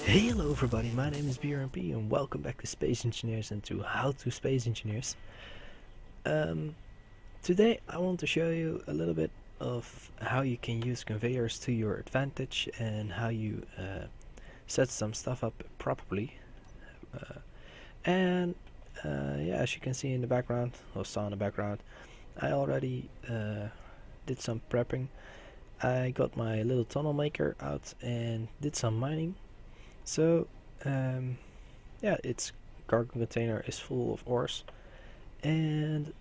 Hello everybody, my name is BrmP and welcome back to Space Engineers and to How to Space Engineers. Today I want to show you a little bit of how you can use conveyors to your advantage and how you set some stuff up properly. Yeah, as you can see in the background, or saw in the background, I already did some prepping. I got my little tunnel maker out and did some mining. So yeah, its cargo container is full of ores, and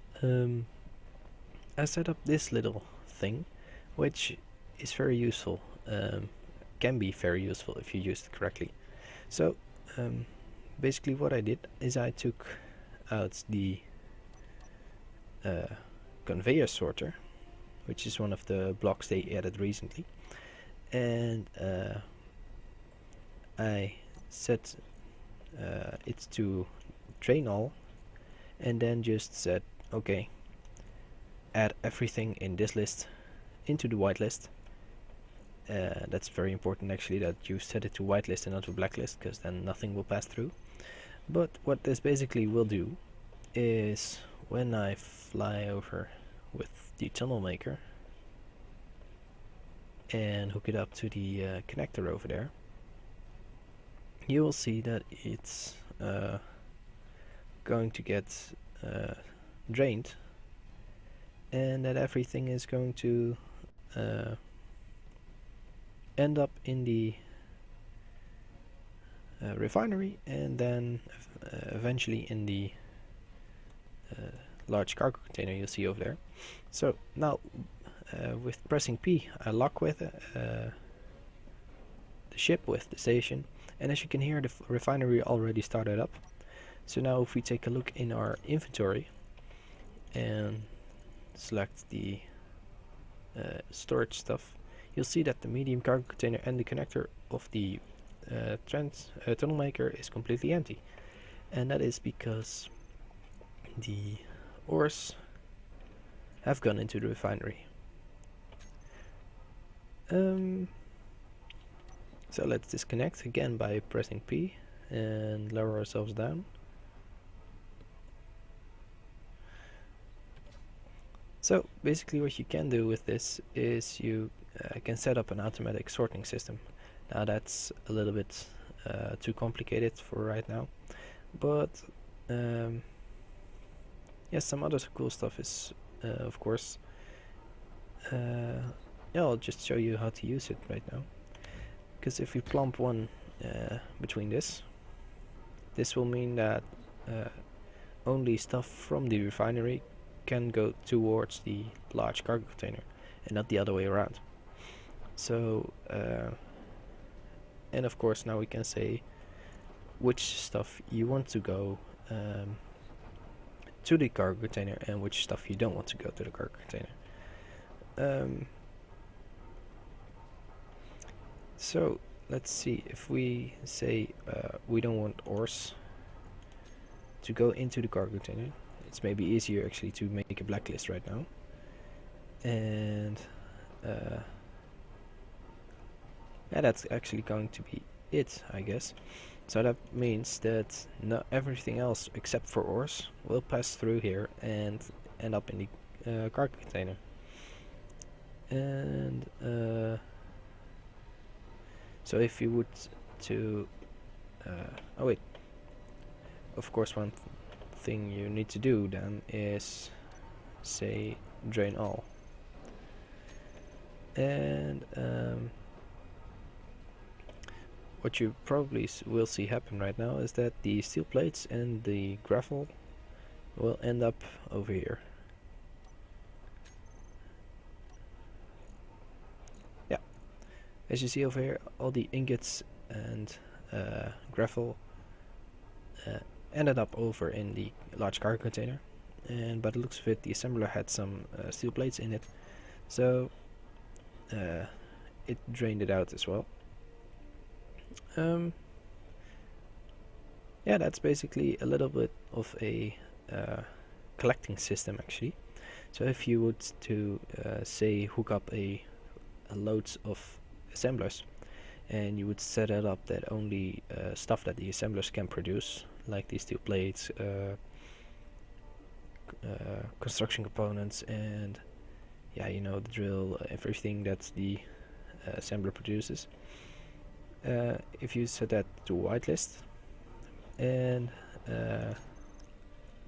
I set up this little thing, which is very useful. Can be very useful if you use it correctly. So basically, what I did is I took out the conveyor sorter, which is one of the blocks they added recently, and I set it to drain all, and then just said okay, add everything in this list into the whitelist. That's very important actually, that you set it to whitelist and not to blacklist, because then nothing will pass through. But what this basically will do is when I fly over with the tunnel maker and hook it up to the connector over there, you will see that it's going to get drained, and that everything is going to end up in the refinery, and then eventually in the large cargo container you see over there. So now with pressing P, I lock with the ship with the station, and as you can hear, the refinery already started up. So now if we take a look in our inventory and select the storage stuff, you'll see that the medium cargo container and the connector of the tunnel maker is completely empty, and that is because the ores have gone into the refinery. So let's disconnect again by pressing P and lower ourselves down. So basically what you can do with this is you can set up an automatic sorting system. Now that's a little bit too complicated for right now, but yeah, some other cool stuff is of course, yeah, I'll just show you how to use it right now. Because if we plump one between this will mean that only stuff from the refinery can go towards the large cargo container and not the other way around. So and of course now we can say which stuff you want to go to the cargo container and which stuff you don't want to go to the cargo container. So let's see, if we say we don't want ores to go into the cargo container, it's maybe easier actually to make a blacklist right now, and yeah, that's actually going to be it, I guess. So that means that everything else except for ores will pass through here and end up in the cargo container. And so if you would to oh wait, of course one thing you need to do then is say drain all, and what you probably will see happen right now is that the steel plates and the gravel will end up over here. Yeah, as you see over here, all the ingots and gravel ended up over in the large cargo container, and by the looks of it the assembler had some steel plates in it, so it drained it out as well. Yeah, that's basically a little bit of a collecting system actually. So if you would to say hook up a loads of assemblers, and you would set it up that only stuff that the assemblers can produce, like these two plates, construction components, and yeah, you know, the drill, everything that the assembler produces. If you set that to whitelist, and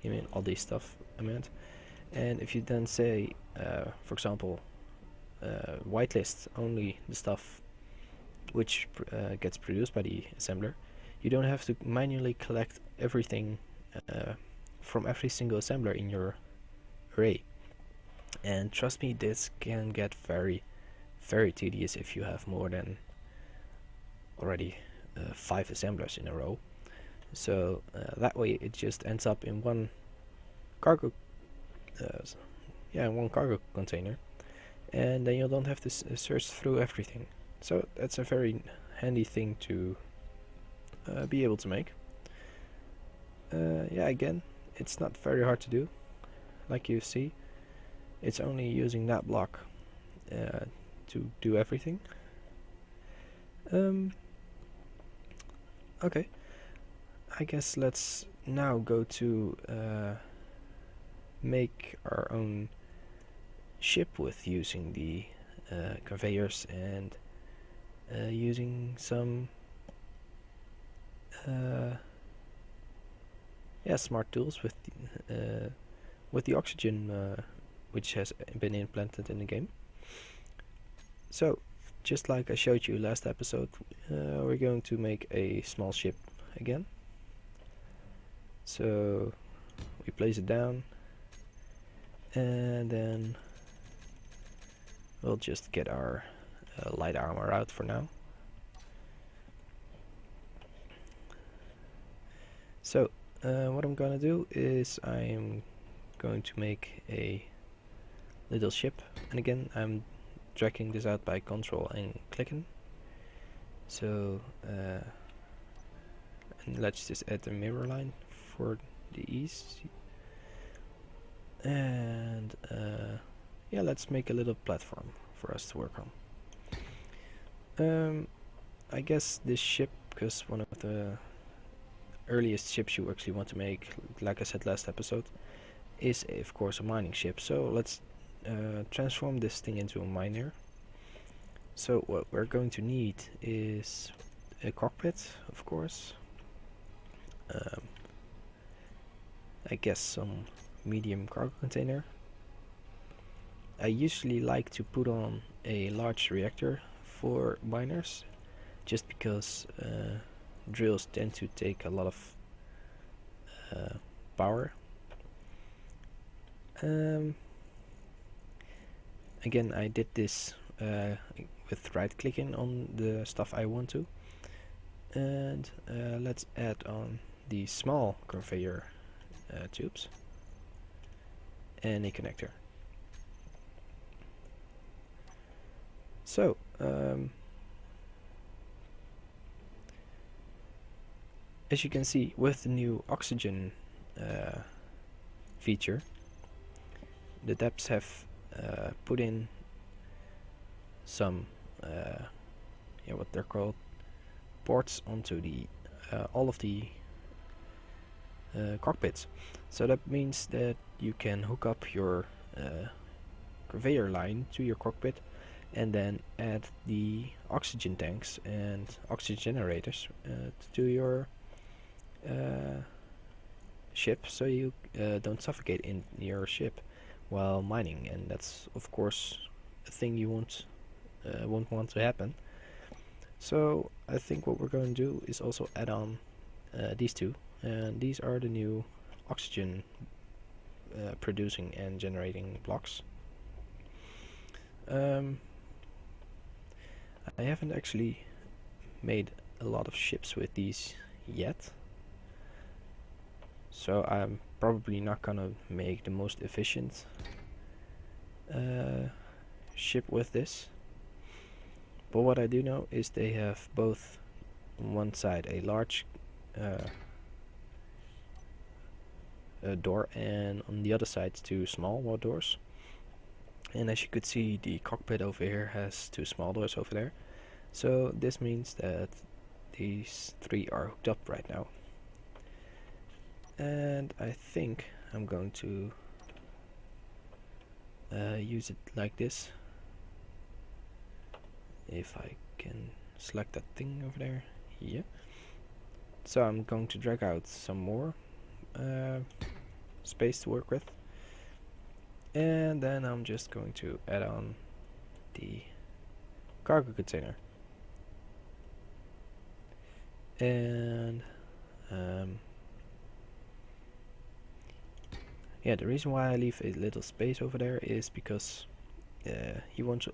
you mean all these stuff I meant, and if you then say, for example, whitelist only the stuff which gets produced by the assembler, you don't have to manually collect everything from every single assembler in your array. And trust me, this can get very, very tedious if you have more than already 5 assemblers in a row. So that way it just ends up in one cargo, one cargo container, and then you don't have to search through everything. So that's a very handy thing to be able to make. Again, it's not very hard to do. Like you see, it's only using that block to do everything. Okay, I guess let's now go to make our own ship with using the conveyors and using some smart tools with the oxygen which has been implanted in the game. So, just like I showed you last episode, we're going to make a small ship again. So we place it down, and then we'll just get our light armor out for now. So what I'm gonna do is I'm going to make a little ship, and again I'm dragging this out by control and clicking. So and let's just add a mirror line for the ease, and let's make a little platform for us to work on. I guess this ship, because one of the earliest ships you actually want to make, like I said last episode, is of course a mining ship. So let's transform this thing into a miner. So what we're going to need is a cockpit, of course. I guess some medium cargo container. I usually like to put on a large reactor for miners, just because drills tend to take a lot of power. Again, I did this with right clicking on the stuff I want to, and let's add on the small conveyor tubes and a connector. So as you can see, with the new oxygen feature, the devs have put in some what they're called ports onto the all of the cockpits. So that means that you can hook up your conveyor line to your cockpit and then add the oxygen tanks and oxygen generators to your ship, so you don't suffocate in your ship while mining, and that's of course a thing you won't want to happen. So I think what we're going to do is also add on these two, and these are the new oxygen producing and generating blocks. I haven't actually made a lot of ships with these yet, so I'm probably not gonna make the most efficient ship with this. But what I do know is they have both on one side a large door, and on the other side 2 small doors. And as you could see, the cockpit over here has 2 small doors over there. So this means that these three are hooked up right now. And I think I'm going to use it like this. If I can select that thing over there. Yeah. So I'm going to drag out some more space to work with. And then I'm just going to add on the cargo container. And yeah, the reason why I leave a little space over there is because you want to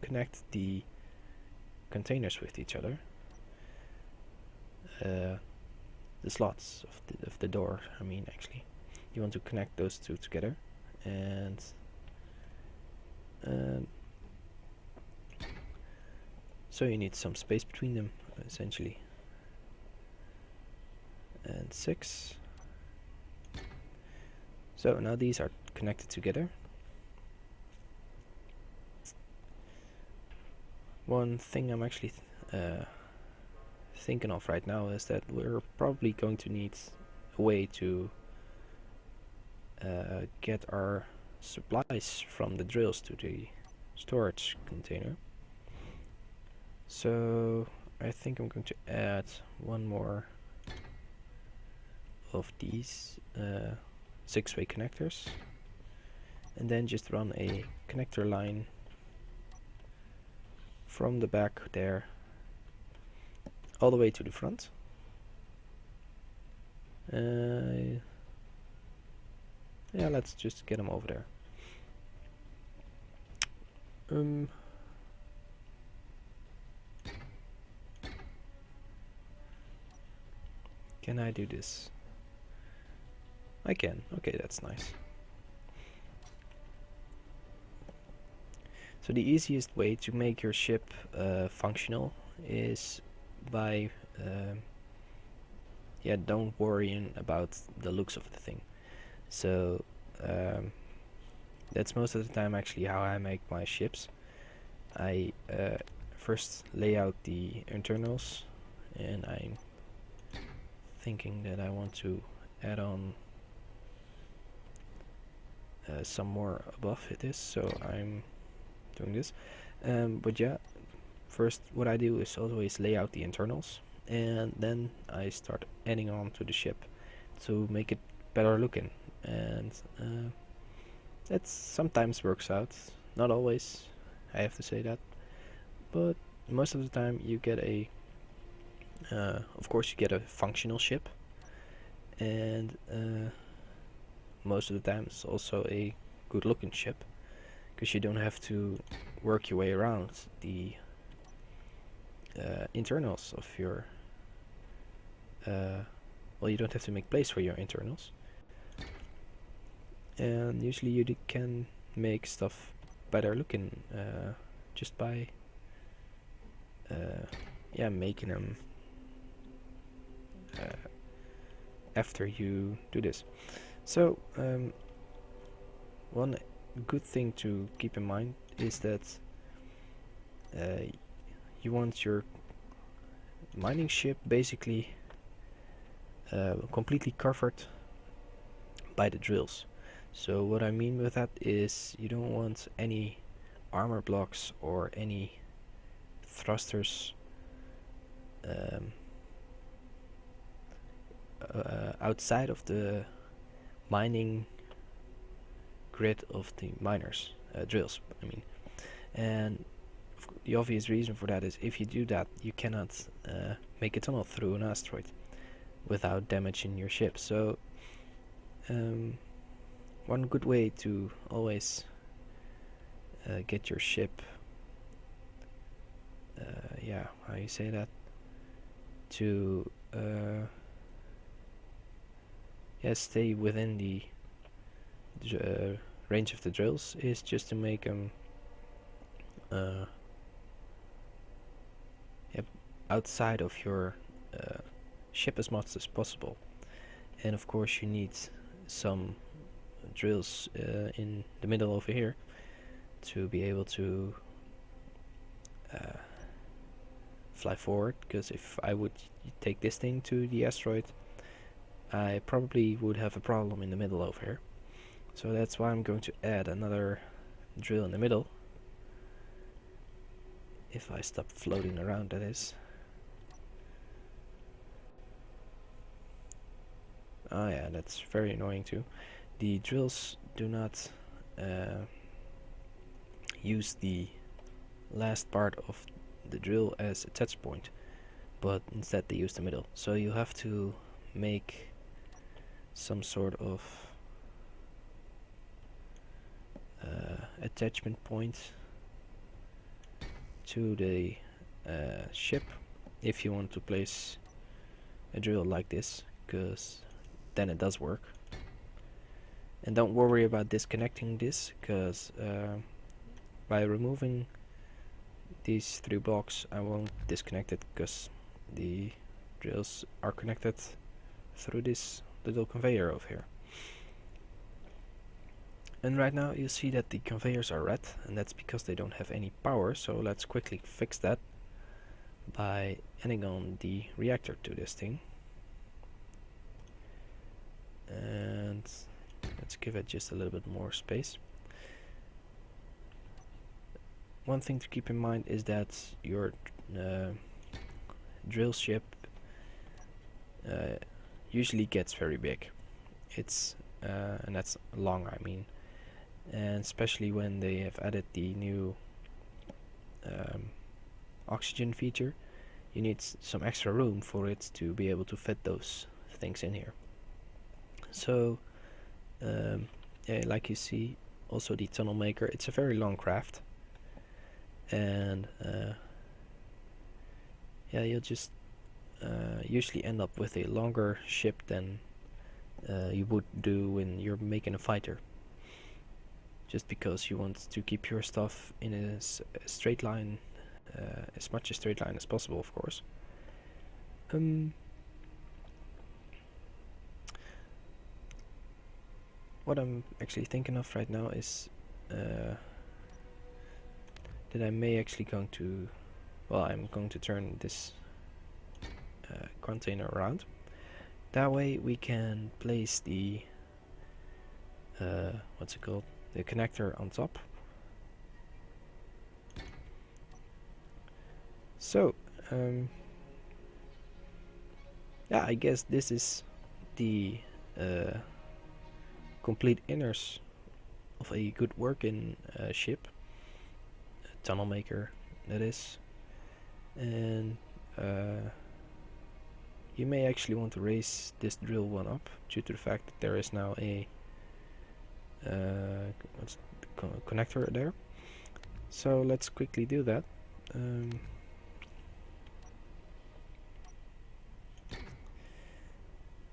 connect the containers with each other. The slots of the door, I mean, actually. You want to connect those two together. And so you need some space between them, essentially. And 6. So now these are connected together. One thing I'm actually thinking of right now is that we're probably going to need a way to get our supplies from the drills to the storage container. So I think I'm going to add one more of these 6-way connectors, and then just run a connector line from the back there all the way to the front. Yeah, let's just get them over there. Can I do this? I can. Okay, that's nice. So the easiest way to make your ship functional is by don't worrying about the looks of the thing. So that's most of the time actually how I make my ships. I first lay out the internals, and I'm thinking that I want to add on some more above this, so I'm doing this. But yeah, first what I do is always lay out the internals, and then I start adding on to the ship to make it better looking. And that sometimes works out, not always, I have to say that, but most of the time you get a of course you get a functional ship, and most of the time it's also a good looking ship, because you don't have to work your way around the internals of your well, you don't have to make place for your internals, and usually you can make stuff better looking just by making them after you do this. So one good thing to keep in mind is that you want your mining ship basically completely covered by the drills. So what I mean with that is you don't want any armor blocks or any thrusters outside of the mining grid of the miners, drills, I mean. And the obvious reason for that is if you do that, you cannot make a tunnel through an asteroid without damaging your ship. So one good way to always get your ship, how you say that, to stay within the range of the drills is just to make them outside of your ship as much as possible. And of course you need some drills in the middle over here to be able to fly forward, because if I would take this thing to the asteroid, I probably would have a problem in the middle over here. So that's why I'm going to add another drill in the middle. If I stop floating around, that is. Oh yeah, that's very annoying too. The drills do not use the last part of the drill as a touch point, but instead they use the middle. So you have to make some sort of attachment point to the ship if you want to place a drill like this, because then it does work. And don't worry about disconnecting this, because by removing these 3 blocks I won't disconnect it, because the drills are connected through this little conveyor over here. And right now you see that the conveyors are red, and that's because they don't have any power. So let's quickly fix that by adding on the reactor to this thing. And let's give it just a little bit more space. One thing to keep in mind is that your drill ship usually gets very big. It's and that's long, I mean, and especially when they have added the new oxygen feature, you need some extra room for it to be able to fit those things in here. So yeah, like you see, also the tunnel maker, it's a very long craft, and yeah, you'll just usually end up with a longer ship than you would do when you're making a fighter, just because you want to keep your stuff in a straight line, as much a straight line as possible, of course. What I'm actually thinking of right now is that I may actually going to, well, I'm going to turn this container around. That way we can place the what's it called, the connector on top. So yeah, I guess this is the complete inners of a good working ship, a tunnel maker, that is. And you may actually want to raise this drill one up due to the fact that there is now a connector there. So let's quickly do that.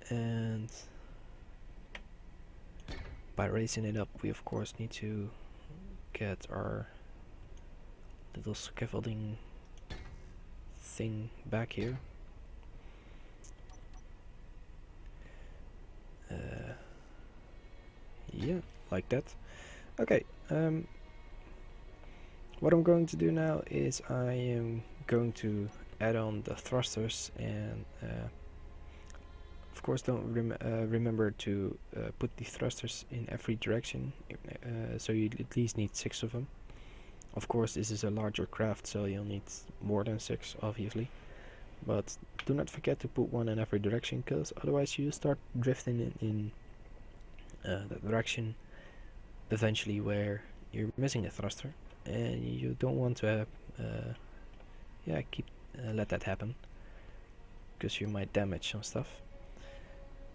And by raising it up, we of course need to get our little scaffolding thing back here. Yeah, like that. Okay, what I'm going to do now is I am going to add on the thrusters, and of course don't remember to put the thrusters in every direction, so you at least need 6 of them. Of course this is a larger craft, so you'll need more than 6 obviously, but do not forget to put 1 in every direction, because otherwise you start drifting in that direction eventually where you're missing a thruster, and you don't want to let that happen, because you might damage some stuff.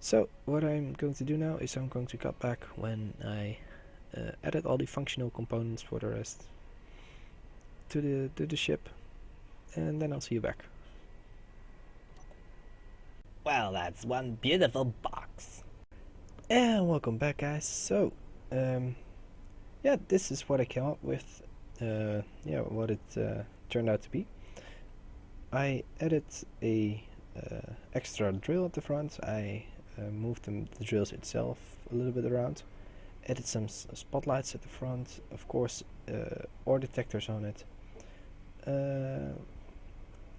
So what I'm going to do now is I'm going to cut back when I added all the functional components for the rest to the ship, and then I'll see you back. Well, that's one beautiful box. And welcome back, guys. So yeah, this is what I came up with. Yeah, what it turned out to be. I added a extra drill at the front. I moved the drills itself a little bit around. Added some spotlights at the front, of course, ore detectors on it.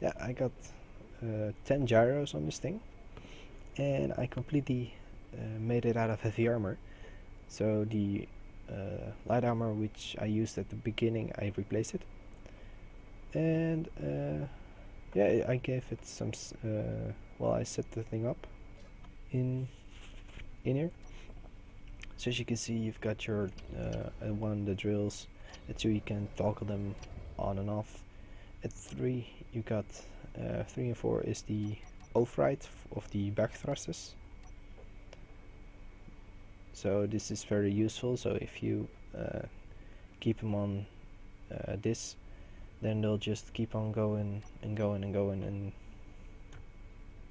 yeah, I got 10 gyros on this thing, and I completely made it out of heavy armor. So the light armor which I used at the beginning, I replaced it, and yeah, I gave it some. Well, I set the thing up in here. So as you can see, you've got your at 1 the drills, at 2 you can toggle them on and off, at 3 you got 3 and 4 is the override of the back thrusters. So this is very useful. So if you keep them on this, then they'll just keep on going and going and going, and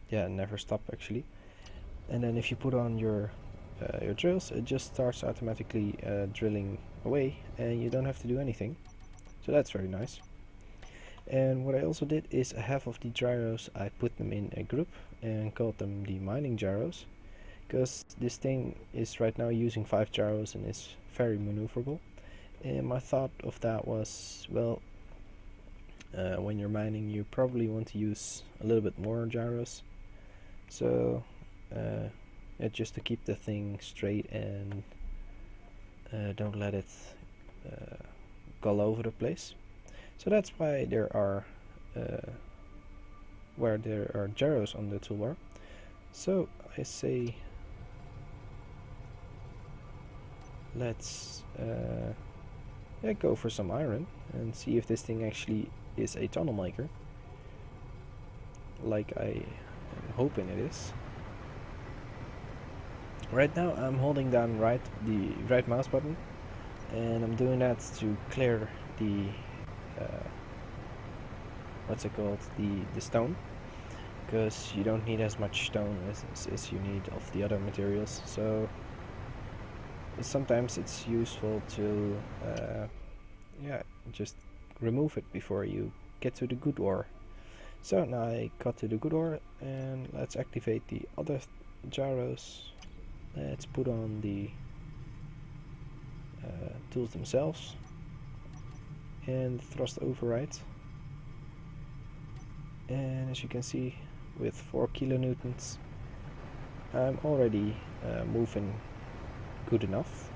yeah, never stop actually. And then if you put on your drills, it just starts automatically drilling away, and you don't have to do anything. So that's very nice. And what I also did is half of the gyros, I put them in a group and called them the mining gyros, because this thing is right now using 5 gyros and is very maneuverable. And my thought of that was, well, when you're mining, you probably want to use a little bit more gyros. So just to keep the thing straight and don't let it go over the place. So that's why there are where there are gyros on the toolbar. So I say let's go for some iron and see if this thing actually is a tunnel maker, like I am hoping it is. Right now I'm holding down the right mouse button, and I'm doing that to clear the what's it called, the stone, because you don't need as much stone as you need of the other materials. So sometimes it's useful to just remove it before you get to the good ore. So now I got to the good ore, and let's activate the other gyros. Let's put on the tools themselves and thrust override. And as you can see, with 4 kilonewtons, I'm already moving good enough.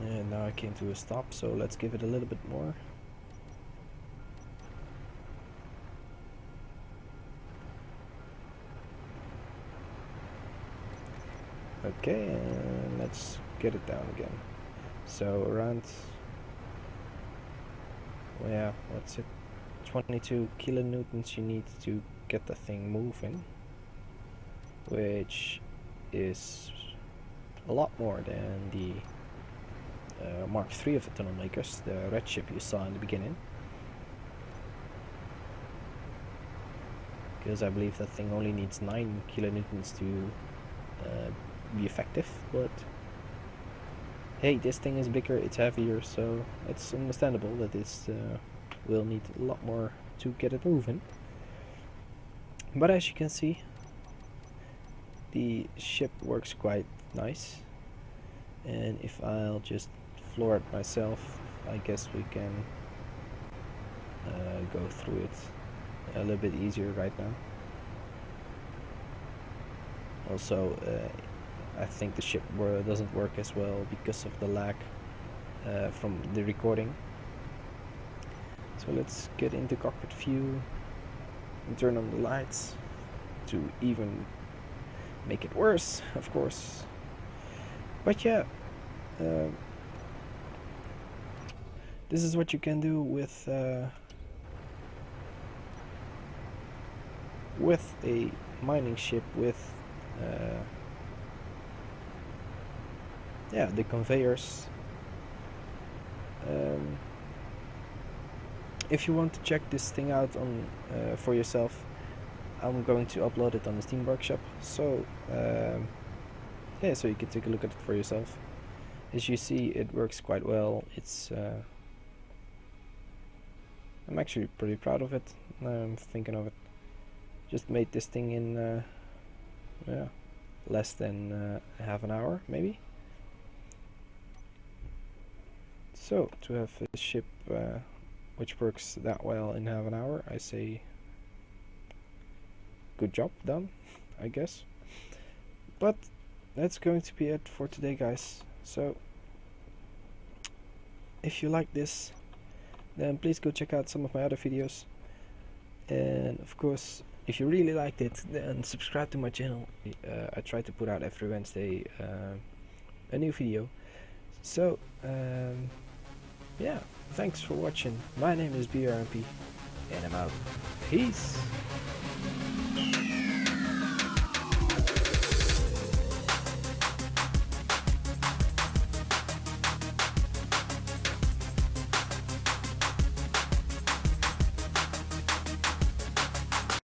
And now I came to a stop, so let's give it a little bit more. Okay, and let's get it down again. So around, well, yeah, what's it, 22 kilonewtons you need to get the thing moving, which is a lot more than the Mark III of the tunnel makers, the red ship you saw in the beginning. Because I believe that thing only needs 9 kilonewtons to be effective, but hey, this thing is bigger, it's heavier, so it's understandable that this will need a lot more to get it moving. But as you can see, the ship works quite nice, and if I'll just floor it myself, I guess we can go through it a little bit easier right now. Also, I think the ship doesn't work as well because of the lag from the recording. So let's get into cockpit view and turn on the lights to even make it worse, of course. But yeah, this is what you can do with a mining ship with the conveyors. If you want to check this thing out on for yourself, I'm going to upload it on the steamworkshop. So so you can take a look at it for yourself. As you see, it works quite well. It's I'm actually pretty proud of it. Now I'm thinking of it. Just made this thing in less than half an hour, maybe. So to have a ship which works that well in half an hour, I say good job done, I guess. But that's going to be it for today, guys. So if you like this, then please go check out some of my other videos. And of course, if you really liked it, then subscribe to my channel. I try to put out every Wednesday a new video. So yeah, thanks for watching. My name is BrmP, and I'm out. Peace.